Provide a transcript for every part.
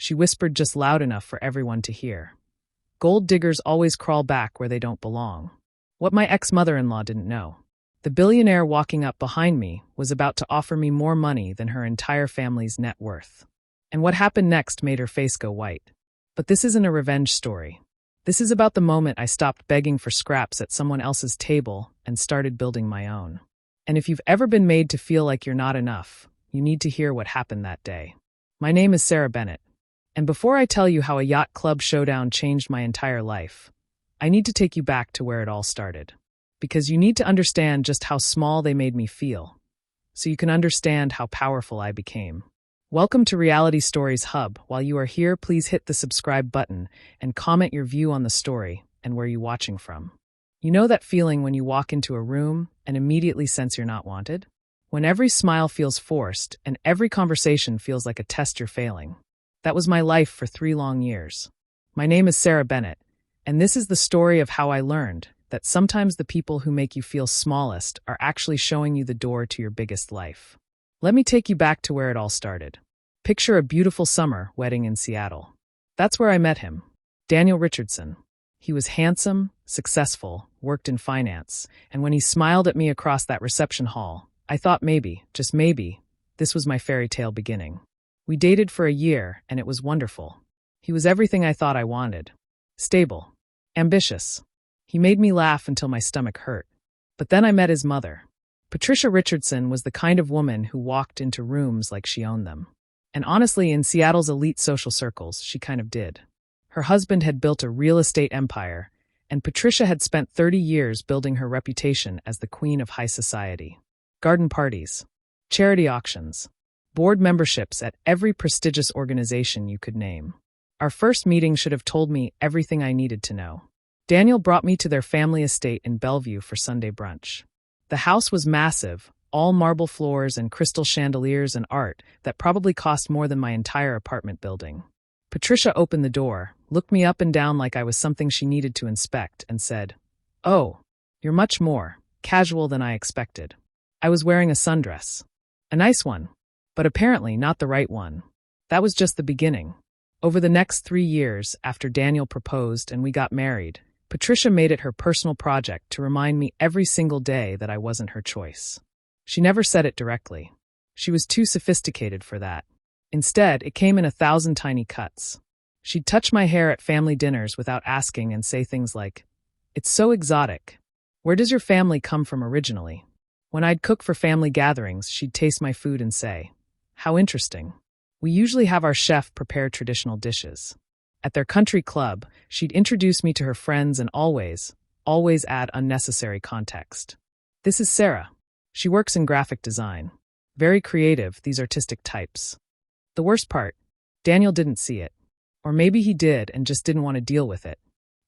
She whispered just loud enough for everyone to hear. Gold diggers always crawl back where they don't belong. What my ex-mother-in-law didn't know. The billionaire walking up behind me was about to offer me more money than her entire family's net worth. And what happened next made her face go white. But this isn't a revenge story. This is about the moment I stopped begging for scraps at someone else's table and started building my own. And if you've ever been made to feel like you're not enough, you need to hear what happened that day. My name is Sarah Bennett. And before I tell you how a yacht club showdown changed my entire life, I need to take you back to where it all started. Because you need to understand just how small they made me feel, so you can understand how powerful I became. Welcome to Reality Stories Hub. While you are here, please hit the subscribe button and comment your view on the story and where you're watching from. You know that feeling when you walk into a room and immediately sense you're not wanted? When every smile feels forced and every conversation feels like a test you're failing. That was my life for 3 long years. My name is Sarah Bennett, and this is the story of how I learned that sometimes the people who make you feel smallest are actually showing you the door to your biggest life. Let me take you back to where it all started. Picture a beautiful summer wedding in Seattle. That's where I met him, Daniel Richardson. He was handsome, successful, worked in finance, and when he smiled at me across that reception hall, I thought maybe, just maybe, this was my fairy tale beginning. We dated for a year, and it was wonderful. He was everything I thought I wanted. Stable. Ambitious. He made me laugh until my stomach hurt. But then I met his mother. Patricia Richardson was the kind of woman who walked into rooms like she owned them. And honestly, in Seattle's elite social circles, she kind of did. Her husband had built a real estate empire, and Patricia had spent 30 years building her reputation as the queen of high society. Garden parties, charity auctions, board memberships at every prestigious organization you could name. Our first meeting should have told me everything I needed to know. Daniel brought me to their family estate in Bellevue for Sunday brunch. The house was massive, all marble floors and crystal chandeliers and art that probably cost more than my entire apartment building. Patricia opened the door, looked me up and down like I was something she needed to inspect, and said, "Oh, you're much more casual than I expected." I was wearing a sundress. A nice one, but apparently not the right one. That was just the beginning. Over the next 3 years after Daniel proposed and we got married, Patricia made it her personal project to remind me every single day that I wasn't her choice. She never said it directly. She was too sophisticated for that. Instead, it came in 1,000 tiny cuts. She'd touch my hair at family dinners without asking and say things like, "It's so exotic. Where does your family come from originally?" When I'd cook for family gatherings, she'd taste my food and say, "How interesting. We usually have our chef prepare traditional dishes." At their country club, she'd introduce me to her friends and always add unnecessary context. "This is Sarah. She works in graphic design. Very creative, these artistic types." The worst part, Daniel didn't see it. Or maybe he did and just didn't want to deal with it.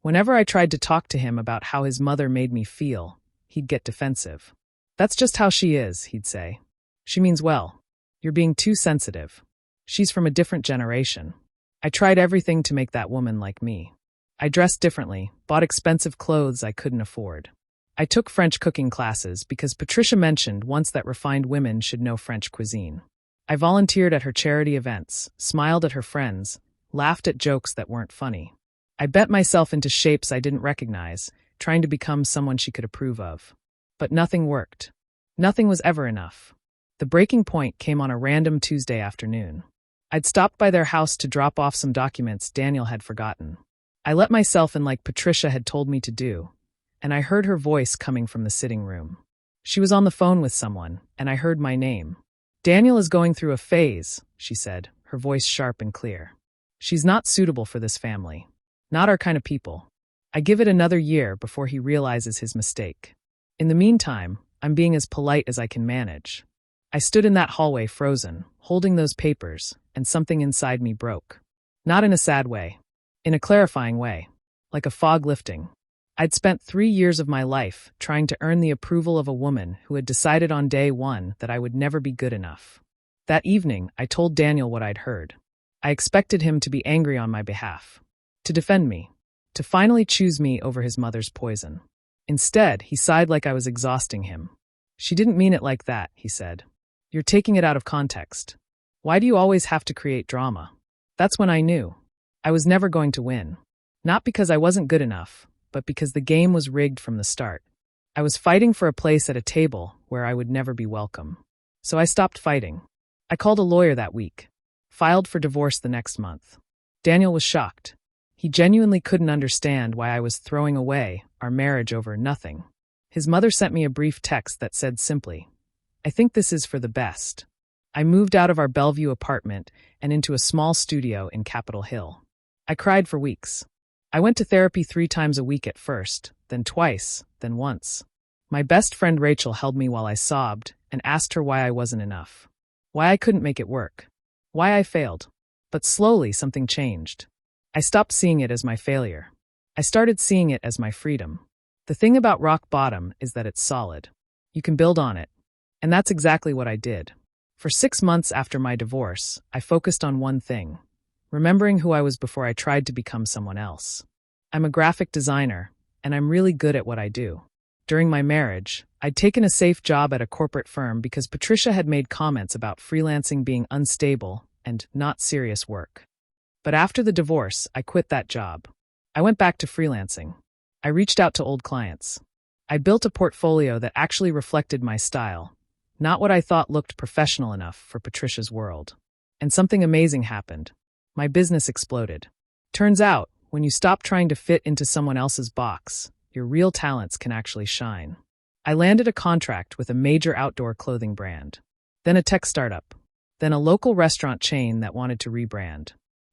Whenever I tried to talk to him about how his mother made me feel, he'd get defensive. "That's just how she is," he'd say. "She means well. You're being too sensitive. She's from a different generation." I tried everything to make that woman like me. I dressed differently, bought expensive clothes I couldn't afford. I took French cooking classes because Patricia mentioned once that refined women should know French cuisine. I volunteered at her charity events, smiled at her friends, laughed at jokes that weren't funny. I bent myself into shapes I didn't recognize, trying to become someone she could approve of. But nothing worked. Nothing was ever enough. The breaking point came on a random Tuesday afternoon. I'd stopped by their house to drop off some documents Daniel had forgotten. I let myself in like Patricia had told me to do, and I heard her voice coming from the sitting room. She was on the phone with someone, and I heard my name. "Daniel is going through a phase," she said, her voice sharp and clear. "She's not suitable for this family. Not our kind of people. I give it another year before he realizes his mistake. In the meantime, I'm being as polite as I can manage." I stood in that hallway frozen, holding those papers, and something inside me broke. Not in a sad way. In a clarifying way. Like a fog lifting. I'd spent 3 years of my life trying to earn the approval of a woman who had decided on day one that I would never be good enough. That evening, I told Daniel what I'd heard. I expected him to be angry on my behalf. To defend me. To finally choose me over his mother's poison. Instead, he sighed like I was exhausting him. "She didn't mean it like that," he said. "You're taking it out of context. Why do you always have to create drama?" That's when I knew. I was never going to win. Not because I wasn't good enough, but because the game was rigged from the start. I was fighting for a place at a table where I would never be welcome. So I stopped fighting. I called a lawyer that week. Filed for divorce the next month. Daniel was shocked. He genuinely couldn't understand why I was throwing away our marriage over nothing. His mother sent me a brief text that said simply, "I think this is for the best." I moved out of our Bellevue apartment and into a small studio in Capitol Hill. I cried for weeks. I went to therapy 3 times a week at first, then twice, then once. My best friend Rachel held me while I sobbed and asked her why I wasn't enough. Why I couldn't make it work. Why I failed. But slowly something changed. I stopped seeing it as my failure. I started seeing it as my freedom. The thing about rock bottom is that it's solid. You can build on it. And that's exactly what I did. For 6 months after my divorce, I focused on one thing. Remembering who I was before I tried to become someone else. I'm a graphic designer, and I'm really good at what I do. During my marriage, I'd taken a safe job at a corporate firm because Patricia had made comments about freelancing being unstable and not serious work. But after the divorce, I quit that job. I went back to freelancing. I reached out to old clients. I built a portfolio that actually reflected my style, not what I thought looked professional enough for Patricia's world. And something amazing happened. My business exploded. Turns out, when you stop trying to fit into someone else's box, your real talents can actually shine. I landed a contract with a major outdoor clothing brand, then a tech startup, then a local restaurant chain that wanted to rebrand.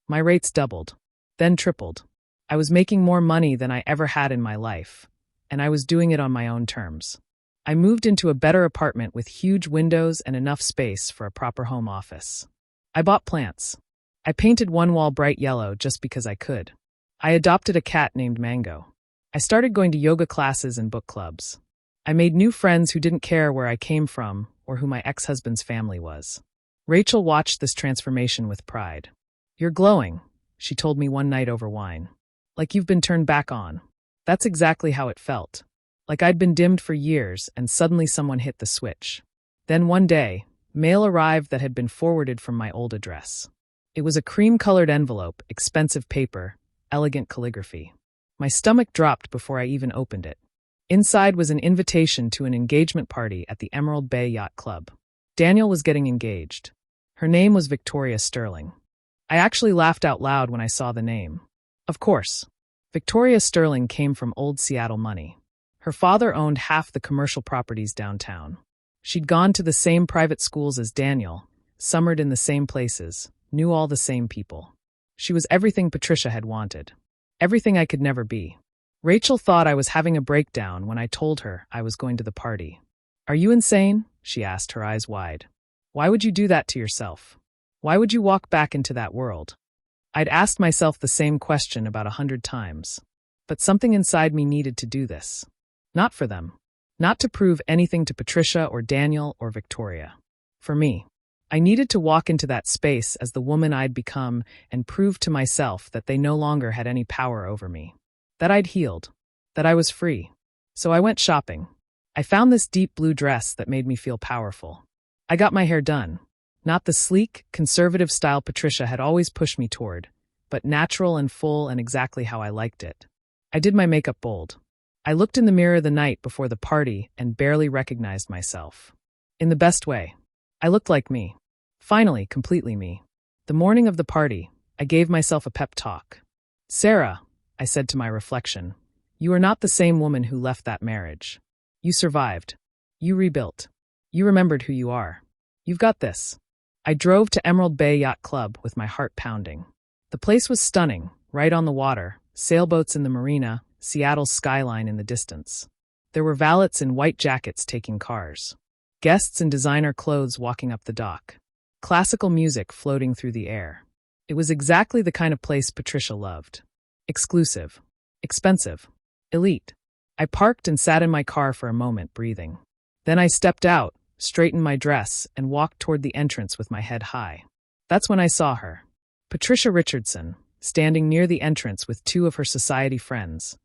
My rates doubled, then tripled. I was making more money than I ever had in my life, and I was doing it on my own terms. I moved into a better apartment with huge windows and enough space for a proper home office. I bought plants. I painted one wall bright yellow just because I could. I adopted a cat named Mango. I started going to yoga classes and book clubs. I made new friends who didn't care where I came from or who my ex-husband's family was. Rachel watched this transformation with pride. "You're glowing," she told me one night over wine. "Like you've been turned back on." That's exactly how it felt. Like I'd been dimmed for years and suddenly someone hit the switch. Then one day, mail arrived that had been forwarded from my old address. It was a cream-colored envelope, expensive paper, elegant calligraphy. My stomach dropped before I even opened it. Inside was an invitation to an engagement party at the Emerald Bay Yacht Club. Daniel was getting engaged. Her name was Victoria Sterling. I actually laughed out loud when I saw the name. Of course. Victoria Sterling came from old Seattle money. Her father owned half the commercial properties downtown. She'd gone to the same private schools as Daniel, summered in the same places, knew all the same people. She was everything Patricia had wanted. Everything I could never be. Rachel thought I was having a breakdown when I told her I was going to the party. "Are you insane?" she asked, her eyes wide. "Why would you do that to yourself? Why would you walk back into that world?" I'd asked myself the same question about 100 times. But something inside me needed to do this. Not for them. Not to prove anything to Patricia or Daniel or Victoria. For me. I needed to walk into that space as the woman I'd become and prove to myself that they no longer had any power over me. That I'd healed. That I was free. So I went shopping. I found this deep blue dress that made me feel powerful. I got my hair done. Not the sleek, conservative style Patricia had always pushed me toward, but natural and full and exactly how I liked it. I did my makeup bold. I looked in the mirror the night before the party and barely recognized myself. In the best way. I looked like me. Finally, completely me. The morning of the party, I gave myself a pep talk. "Sarah," I said to my reflection, "you are not the same woman who left that marriage. You survived. You rebuilt. You remembered who you are. You've got this." I drove to Emerald Bay Yacht Club with my heart pounding. The place was stunning, right on the water, sailboats in the marina, Seattle's skyline in the distance. There were valets in white jackets taking cars. Guests in designer clothes walking up the dock. Classical music floating through the air. It was exactly the kind of place Patricia loved. Exclusive. Expensive. Elite. I parked and sat in my car for a moment, breathing. Then I stepped out, straightened my dress, and walked toward the entrance with my head high. That's when I saw her. Patricia Richardson, standing near the entrance with 2 of her society friends,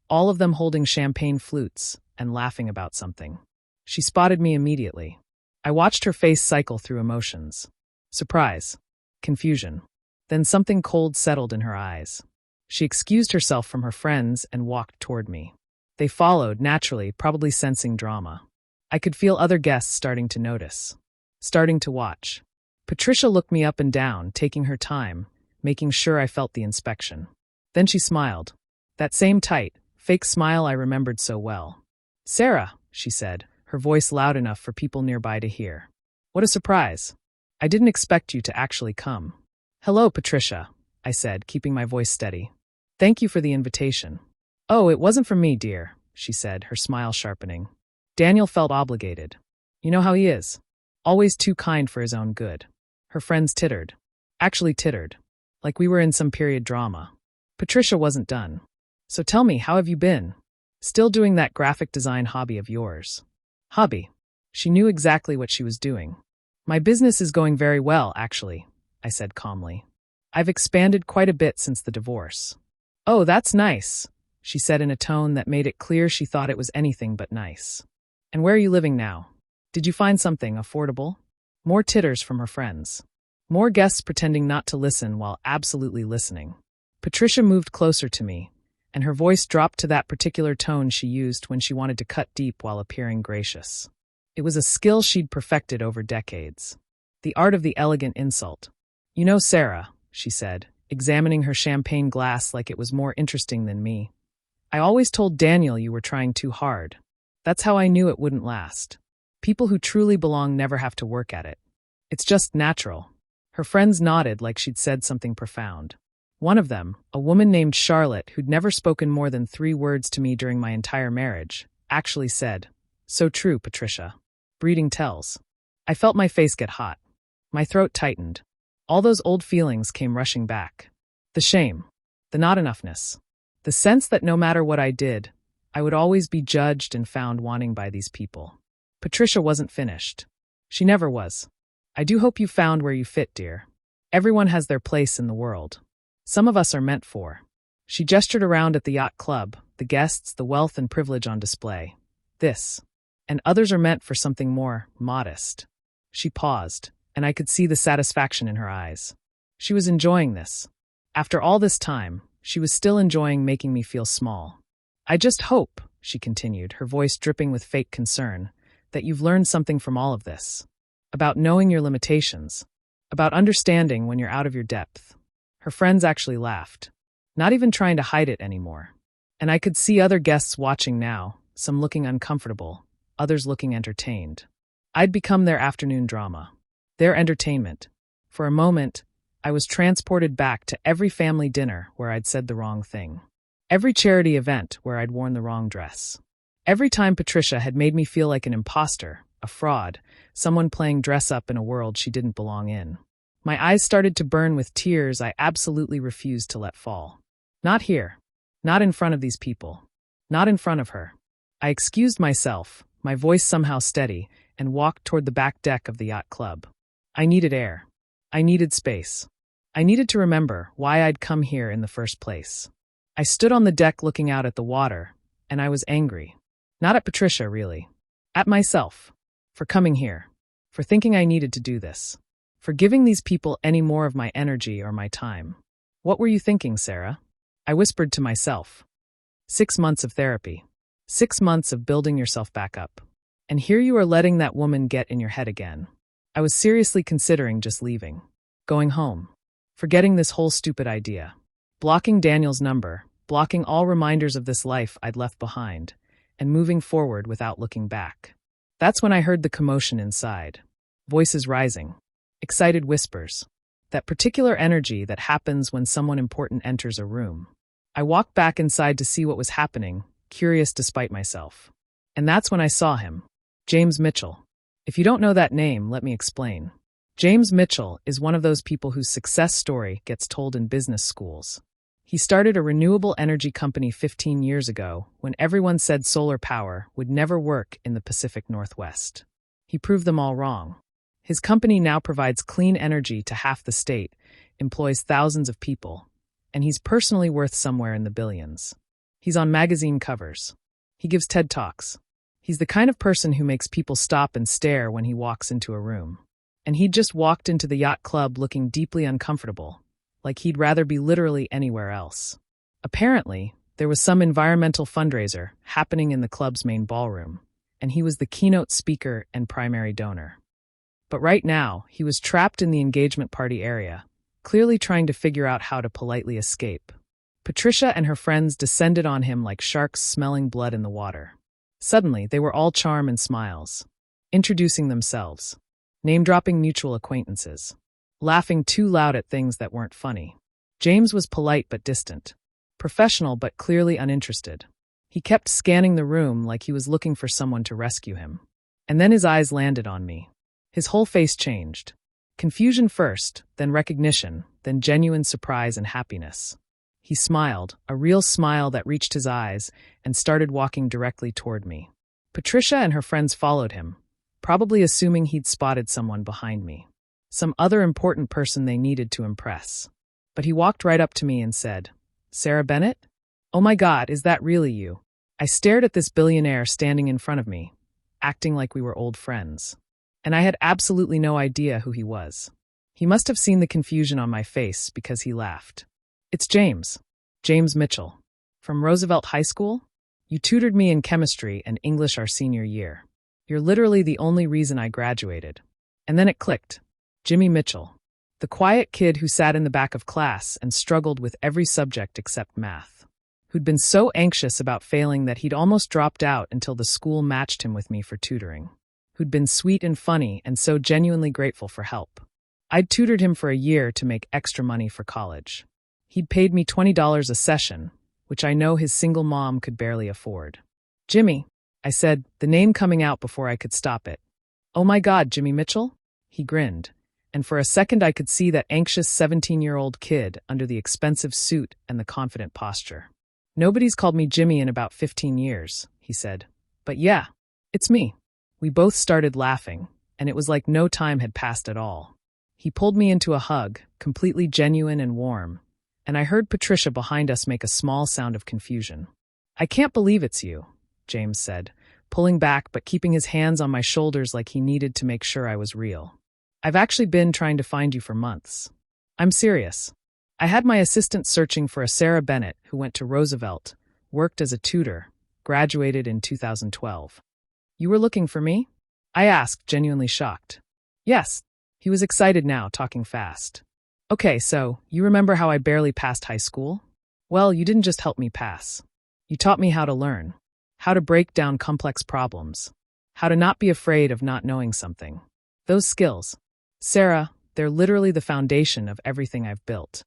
all of them holding champagne flutes and laughing about something. She spotted me immediately. I watched her face cycle through emotions. Surprise. Confusion. Then something cold settled in her eyes. She excused herself from her friends and walked toward me. They followed, naturally, probably sensing drama. I could feel other guests starting to notice, starting to watch. Patricia looked me up and down, taking her time, making sure I felt the inspection. Then she smiled. That same tight, fake smile I remembered so well. "Sarah," she said, her voice loud enough for people nearby to hear. "What a surprise. I didn't expect you to actually come." "Hello, Patricia," I said, keeping my voice steady. "Thank you for the invitation." "Oh, it wasn't for me, dear," she said, her smile sharpening. Daniel felt obligated. You know how he is. Always too kind for his own good. Her friends tittered. Actually tittered. Like we were in some period drama. Patricia wasn't done. "So tell me, how have you been? Still doing that graphic design hobby of yours?" Hobby. She knew exactly what she was doing. "My business is going very well, actually," I said calmly. "I've expanded quite a bit since the divorce." "Oh, that's nice," she said in a tone that made it clear she thought it was anything but nice. "And where are you living now? Did you find something affordable?" More titters from her friends. More guests pretending not to listen while absolutely listening. Patricia moved closer to me, and her voice dropped to that particular tone she used when she wanted to cut deep while appearing gracious. It was a skill she'd perfected over decades. The art of the elegant insult. "You know, Sarah," she said, examining her champagne glass like it was more interesting than me, "I always told Daniel you were trying too hard. That's how I knew it wouldn't last. People who truly belong never have to work at it. It's just natural." Her friends nodded like she'd said something profound. One of them, a woman named Charlotte who'd never spoken more than 3 words to me during my entire marriage, actually said, "So true, Patricia. Breeding tells." I felt my face get hot. My throat tightened. All those old feelings came rushing back. The shame. The not enoughness. The sense that no matter what I did, I would always be judged and found wanting by these people. Patricia wasn't finished. She never was. "I do hope you found where you fit, dear. Everyone has their place in the world. Some of us are meant for." She gestured around at the yacht club, the guests, the wealth and privilege on display. "This. And others are meant for something more modest." She paused, and I could see the satisfaction in her eyes. She was enjoying this. After all this time, she was still enjoying making me feel small. "I just hope," she continued, her voice dripping with fake concern, "that you've learned something from all of this. About knowing your limitations. About understanding when you're out of your depth." Her friends actually laughed. Not even trying to hide it anymore. And I could see other guests watching now, some looking uncomfortable, others looking entertained. I'd become their afternoon drama. Their entertainment. For a moment, I was transported back to every family dinner where I'd said the wrong thing. Every charity event where I'd worn the wrong dress. Every time Patricia had made me feel like an imposter, a fraud, someone playing dress-up in a world she didn't belong in. My eyes started to burn with tears I absolutely refused to let fall. Not here. Not in front of these people. Not in front of her. I excused myself, my voice somehow steady, and walked toward the back deck of the yacht club. I needed air. I needed space. I needed to remember why I'd come here in the first place. I stood on the deck looking out at the water, and I was angry. Not at Patricia, really. At myself. For coming here. For thinking I needed to do this. For giving these people any more of my energy or my time. "What were you thinking, Sarah?" I whispered to myself. 6 months of therapy. 6 months of building yourself back up. And here you are letting that woman get in your head again. I was seriously considering just leaving. Going home. Forgetting this whole stupid idea. Blocking Daniel's number. Blocking all reminders of this life I'd left behind. And moving forward without looking back. That's when I heard the commotion inside. Voices rising. Excited whispers. That particular energy that happens when someone important enters a room. I walked back inside to see what was happening, curious despite myself. And that's when I saw him. James Mitchell. If you don't know that name, let me explain. James Mitchell is one of those people whose success story gets told in business schools. He started a renewable energy company 15 years ago when everyone said solar power would never work in the Pacific Northwest. He proved them all wrong. His company now provides clean energy to half the state, employs thousands of people, and he's personally worth somewhere in the billions. He's on magazine covers. He gives TED Talks. He's the kind of person who makes people stop and stare when he walks into a room. And he'd just walked into the yacht club looking deeply uncomfortable, like he'd rather be literally anywhere else. Apparently, there was some environmental fundraiser happening in the club's main ballroom, and he was the keynote speaker and primary donor. But right now, he was trapped in the engagement party area, clearly trying to figure out how to politely escape. Patricia and her friends descended on him like sharks smelling blood in the water. Suddenly, they were all charm and smiles, introducing themselves, name-dropping mutual acquaintances, laughing too loud at things that weren't funny. James was polite but distant, professional but clearly uninterested. He kept scanning the room like he was looking for someone to rescue him. And then his eyes landed on me. His whole face changed. Confusion first, then recognition, then genuine surprise and happiness. He smiled, a real smile that reached his eyes, and started walking directly toward me. Patricia and her friends followed him, probably assuming he'd spotted someone behind me, some other important person they needed to impress. But he walked right up to me and said, "Sarah Bennett? Oh my God, is that really you?" I stared at this billionaire standing in front of me, acting like we were old friends. And I had absolutely no idea who he was. He must have seen the confusion on my face because he laughed. "It's James. James Mitchell. From Roosevelt High School? You tutored me in chemistry and English our senior year. You're literally the only reason I graduated." And then it clicked. Jimmy Mitchell. The quiet kid who sat in the back of class and struggled with every subject except math. Who'd been so anxious about failing that he'd almost dropped out until the school matched him with me for tutoring. Who'd been sweet and funny and so genuinely grateful for help. I'd tutored him for a year to make extra money for college. He'd paid me $20 a session, which I know his single mom could barely afford. "Jimmy," I said, the name coming out before I could stop it. "Oh my God, Jimmy Mitchell?" He grinned, and for a second I could see that anxious 17-year-old kid under the expensive suit and the confident posture. "Nobody's called me Jimmy in about 15 years, he said. "But yeah, it's me." We both started laughing, and it was like no time had passed at all. He pulled me into a hug, completely genuine and warm, and I heard Patricia behind us make a small sound of confusion. "I can't believe it's you," James said, pulling back but keeping his hands on my shoulders like he needed to make sure I was real. "I've actually been trying to find you for months. I'm serious. I had my assistant searching for a Sarah Bennett who went to Roosevelt, worked as a tutor, graduated in 2012. You were looking for me?" I asked, genuinely shocked. "Yes." He was excited now, talking fast. "Okay, so, you remember how I barely passed high school? Well, you didn't just help me pass. You taught me how to learn, how to break down complex problems, how to not be afraid of not knowing something. Those skills, Sarah, they're literally the foundation of everything I've built."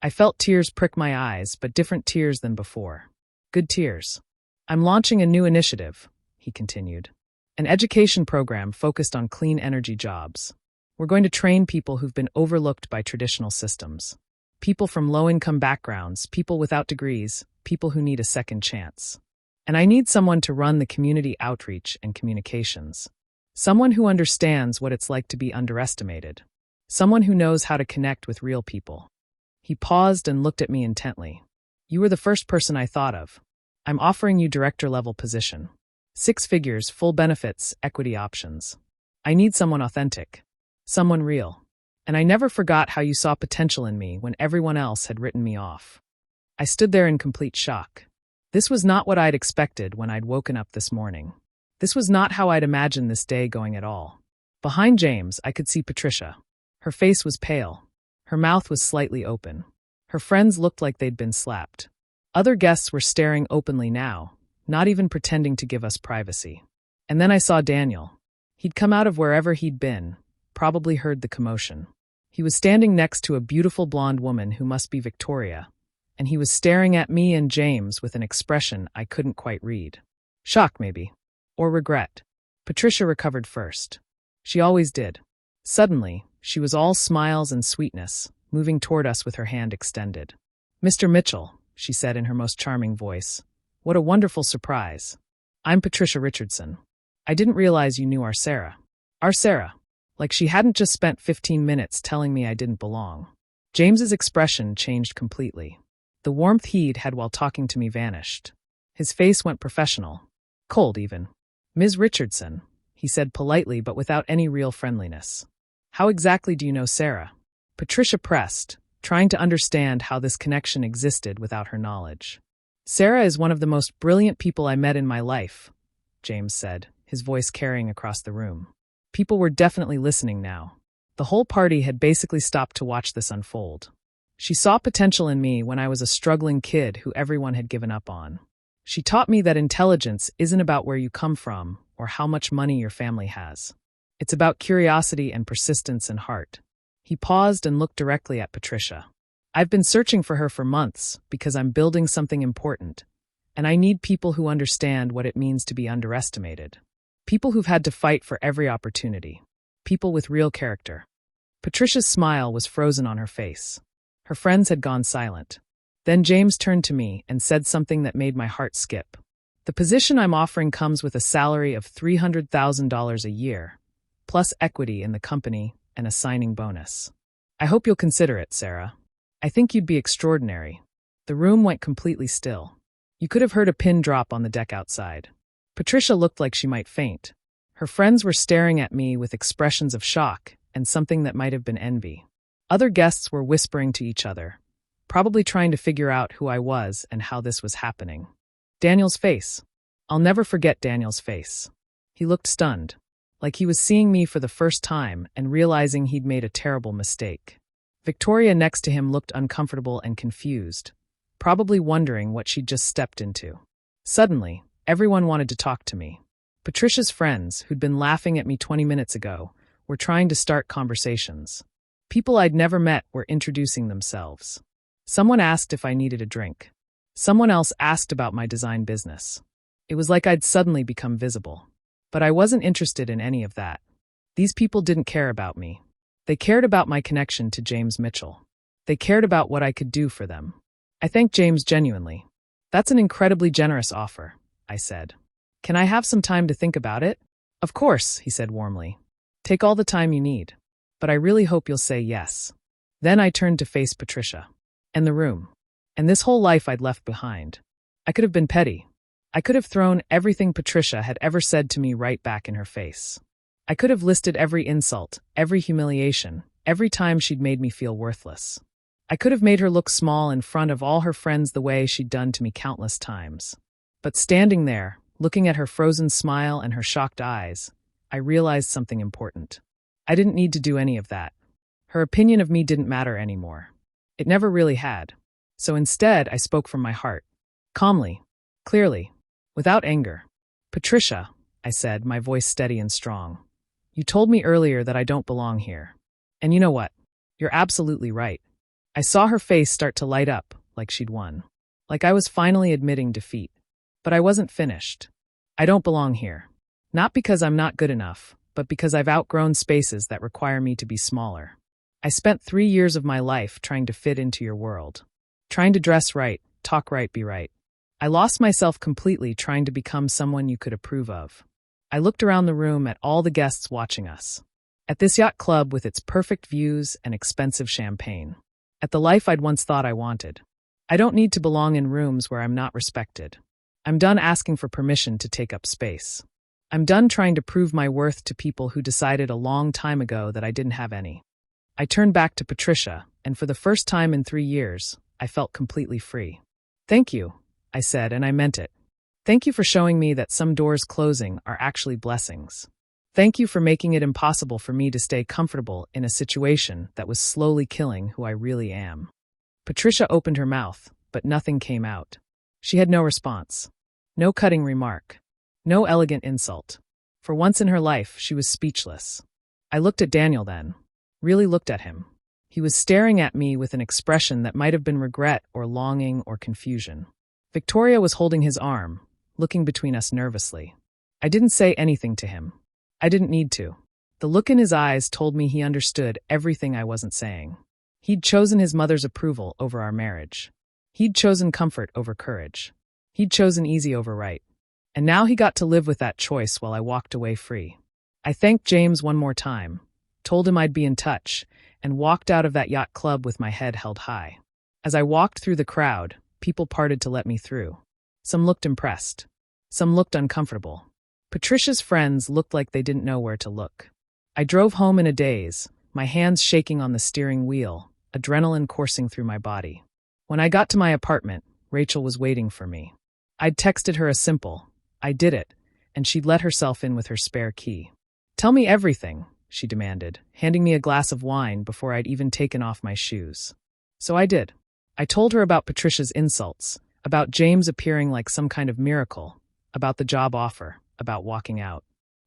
I felt tears prick my eyes, but different tears than before. Good tears. "I'm launching a new initiative," he continued. "An education program focused on clean energy jobs. We're going to train people who've been overlooked by traditional systems. People from low-income backgrounds, people without degrees, people who need a second chance. And I need someone to run the community outreach and communications. Someone who understands what it's like to be underestimated. Someone who knows how to connect with real people." He paused and looked at me intently. "You were the first person I thought of. I'm offering you director-level position. 6 figures, full benefits, equity options. I need someone authentic. Someone real. And I never forgot how you saw potential in me when everyone else had written me off." I stood there in complete shock. This was not what I'd expected when I'd woken up this morning. This was not how I'd imagined this day going at all. Behind James, I could see Patricia. Her face was pale. Her mouth was slightly open. Her friends looked like they'd been slapped. Other guests were staring openly now, not even pretending to give us privacy. And then I saw Daniel. He'd come out of wherever he'd been, probably heard the commotion. He was standing next to a beautiful blonde woman who must be Victoria, and he was staring at me and James with an expression I couldn't quite read. Shock, maybe. Or regret. Patricia recovered first. She always did. Suddenly, she was all smiles and sweetness, moving toward us with her hand extended. "Mr. Mitchell," she said in her most charming voice. "What a wonderful surprise. I'm Patricia Richardson. I didn't realize you knew our Sarah." Our Sarah. Like she hadn't just spent 15 minutes telling me I didn't belong. James's expression changed completely. The warmth he'd had while talking to me vanished. His face went professional. Cold, even. "Ms. Richardson," he said politely but without any real friendliness. "How exactly do you know Sarah?" Patricia pressed, trying to understand how this connection existed without her knowledge. Sarah is one of the most brilliant people I met in my life, James said, his voice carrying across the room. People were definitely listening now. The whole party had basically stopped to watch this unfold. She saw potential in me when I was a struggling kid who everyone had given up on. She taught me that intelligence isn't about where you come from or how much money your family has. It's about curiosity and persistence and heart. He paused and looked directly at Patricia. I've been searching for her for months because I'm building something important, and I need people who understand what it means to be underestimated. People who've had to fight for every opportunity. People with real character. Patricia's smile was frozen on her face. Her friends had gone silent. Then James turned to me and said something that made my heart skip. The position I'm offering comes with a salary of $300,000 a year, plus equity in the company and a signing bonus. I hope you'll consider it, Sarah. I think you'd be extraordinary. The room went completely still. You could have heard a pin drop on the deck outside. Patricia looked like she might faint. Her friends were staring at me with expressions of shock and something that might have been envy. Other guests were whispering to each other, probably trying to figure out who I was and how this was happening. Daniel's face. I'll never forget Daniel's face. He looked stunned, like he was seeing me for the first time and realizing he'd made a terrible mistake. Victoria next to him looked uncomfortable and confused, probably wondering what she'd just stepped into. Suddenly, everyone wanted to talk to me. Patricia's friends, who'd been laughing at me 20 minutes ago, were trying to start conversations. People I'd never met were introducing themselves. Someone asked if I needed a drink. Someone else asked about my design business. It was like I'd suddenly become visible. But I wasn't interested in any of that. These people didn't care about me. They cared about my connection to James Mitchell. They cared about what I could do for them. I thanked James genuinely. That's an incredibly generous offer, I said. Can I have some time to think about it? Of course, he said warmly. Take all the time you need. But I really hope you'll say yes. Then I turned to face Patricia. And the room. And this whole life I'd left behind. I could have been petty. I could have thrown everything Patricia had ever said to me right back in her face. I could have listed every insult, every humiliation, every time she'd made me feel worthless. I could have made her look small in front of all her friends the way she'd done to me countless times. But standing there, looking at her frozen smile and her shocked eyes, I realized something important. I didn't need to do any of that. Her opinion of me didn't matter anymore. It never really had. So instead, I spoke from my heart. Calmly, clearly, without anger. Patricia, I said, my voice steady and strong. You told me earlier that I don't belong here. And you know what? You're absolutely right. I saw her face start to light up, like she'd won. Like I was finally admitting defeat. But I wasn't finished. I don't belong here. Not because I'm not good enough, but because I've outgrown spaces that require me to be smaller. I spent 3 years of my life trying to fit into your world. Trying to dress right, talk right, be right. I lost myself completely trying to become someone you could approve of. I looked around the room at all the guests watching us. At this yacht club with its perfect views and expensive champagne. At the life I'd once thought I wanted. I don't need to belong in rooms where I'm not respected. I'm done asking for permission to take up space. I'm done trying to prove my worth to people who decided a long time ago that I didn't have any. I turned back to Patricia, and for the first time in 3 years, I felt completely free. Thank you, I said, and I meant it. Thank you for showing me that some doors closing are actually blessings. Thank you for making it impossible for me to stay comfortable in a situation that was slowly killing who I really am. Patricia opened her mouth, but nothing came out. She had no response. No cutting remark. No elegant insult. For once in her life, she was speechless. I looked at Daniel then. Really looked at him. He was staring at me with an expression that might have been regret or longing or confusion. Victoria was holding his arm, looking between us nervously. I didn't say anything to him. I didn't need to. The look in his eyes told me he understood everything I wasn't saying. He'd chosen his mother's approval over our marriage. He'd chosen comfort over courage. He'd chosen easy over right. And now he got to live with that choice while I walked away free. I thanked James one more time, told him I'd be in touch, and walked out of that yacht club with my head held high. As I walked through the crowd, people parted to let me through. Some looked impressed. Some looked uncomfortable. Patricia's friends looked like they didn't know where to look. I drove home in a daze, my hands shaking on the steering wheel, adrenaline coursing through my body. When I got to my apartment, Rachel was waiting for me. I'd texted her a simple, "I did it," and she'd let herself in with her spare key. "Tell me everything," she demanded, handing me a glass of wine before I'd even taken off my shoes. So I did. I told her about Patricia's insults, about James appearing like some kind of miracle, about the job offer, about walking out.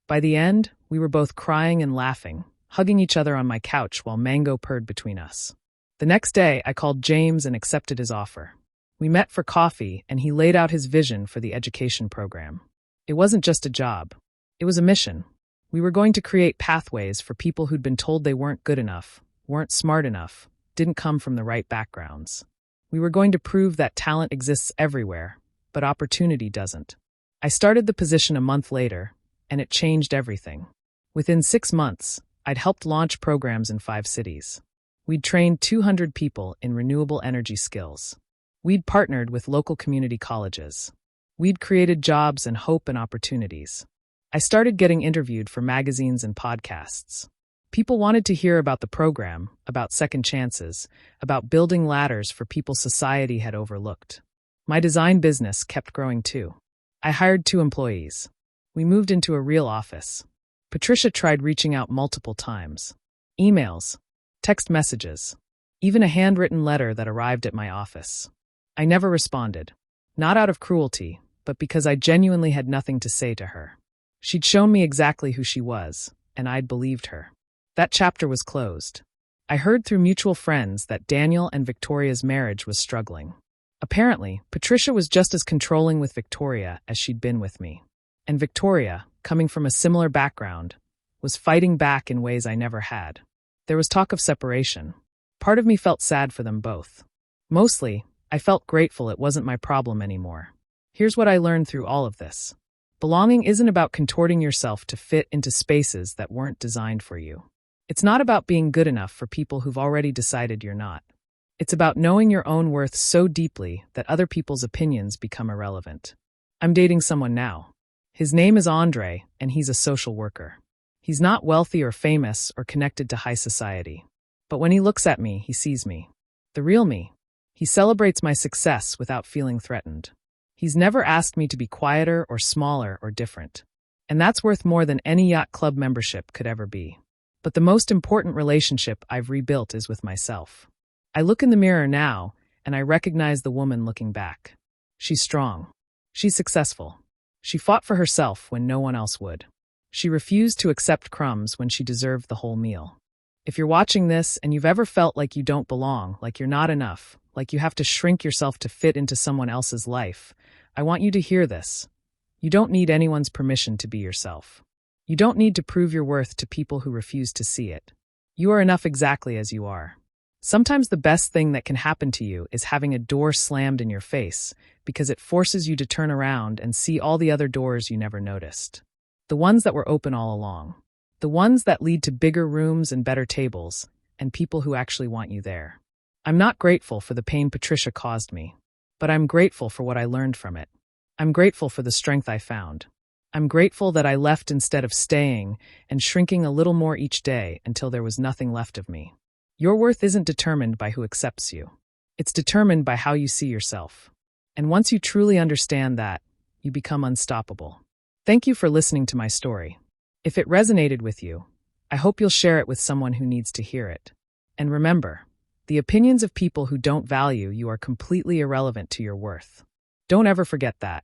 By the end, we were both crying and laughing, hugging each other on my couch while Mango purred between us. The next day, I called James and accepted his offer. We met for coffee, and he laid out his vision for the education program. It wasn't just a job. It was a mission. We were going to create pathways for people who'd been told they weren't good enough, weren't smart enough, didn't come from the right backgrounds. We were going to prove that talent exists everywhere, but opportunity doesn't. I started the position a month later, and it changed everything. Within 6 months, I'd helped launch programs in 5 cities. We'd trained 200 people in renewable energy skills. We'd partnered with local community colleges. We'd created jobs and hope and opportunities. I started getting interviewed for magazines and podcasts. People wanted to hear about the program, about second chances, about building ladders for people society had overlooked. My design business kept growing too. I hired 2 employees. We moved into a real office. Patricia tried reaching out multiple times. Emails, text messages, even a handwritten letter that arrived at my office. I never responded. Not out of cruelty, but because I genuinely had nothing to say to her. She'd shown me exactly who she was, and I'd believed her. That chapter was closed. I heard through mutual friends that Daniel and Victoria's marriage was struggling. Apparently, Patricia was just as controlling with Victoria as she'd been with me. And Victoria, coming from a similar background, was fighting back in ways I never had. There was talk of separation. Part of me felt sad for them both. Mostly, I felt grateful it wasn't my problem anymore. Here's what I learned through all of this. Belonging isn't about contorting yourself to fit into spaces that weren't designed for you. It's not about being good enough for people who've already decided you're not. It's about knowing your own worth so deeply that other people's opinions become irrelevant. I'm dating someone now. His name is Andre, and he's a social worker. He's not wealthy or famous or connected to high society. But when he looks at me, he sees me. The real me. He celebrates my success without feeling threatened. He's never asked me to be quieter or smaller or different. And that's worth more than any yacht club membership could ever be. But the most important relationship I've rebuilt is with myself. I look in the mirror now, and I recognize the woman looking back. She's strong. She's successful. She fought for herself when no one else would. She refused to accept crumbs when she deserved the whole meal. If you're watching this and you've ever felt like you don't belong, like you're not enough, like you have to shrink yourself to fit into someone else's life, I want you to hear this. You don't need anyone's permission to be yourself. You don't need to prove your worth to people who refuse to see it. You are enough exactly as you are. Sometimes the best thing that can happen to you is having a door slammed in your face because it forces you to turn around and see all the other doors you never noticed. The ones that were open all along. The ones that lead to bigger rooms and better tables, and people who actually want you there. I'm not grateful for the pain Patricia caused me, but I'm grateful for what I learned from it. I'm grateful for the strength I found. I'm grateful that I left instead of staying and shrinking a little more each day until there was nothing left of me. Your worth isn't determined by who accepts you. It's determined by how you see yourself. And once you truly understand that, you become unstoppable. Thank you for listening to my story. If it resonated with you, I hope you'll share it with someone who needs to hear it. And remember, the opinions of people who don't value you are completely irrelevant to your worth. Don't ever forget that.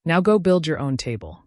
Now go build your own table.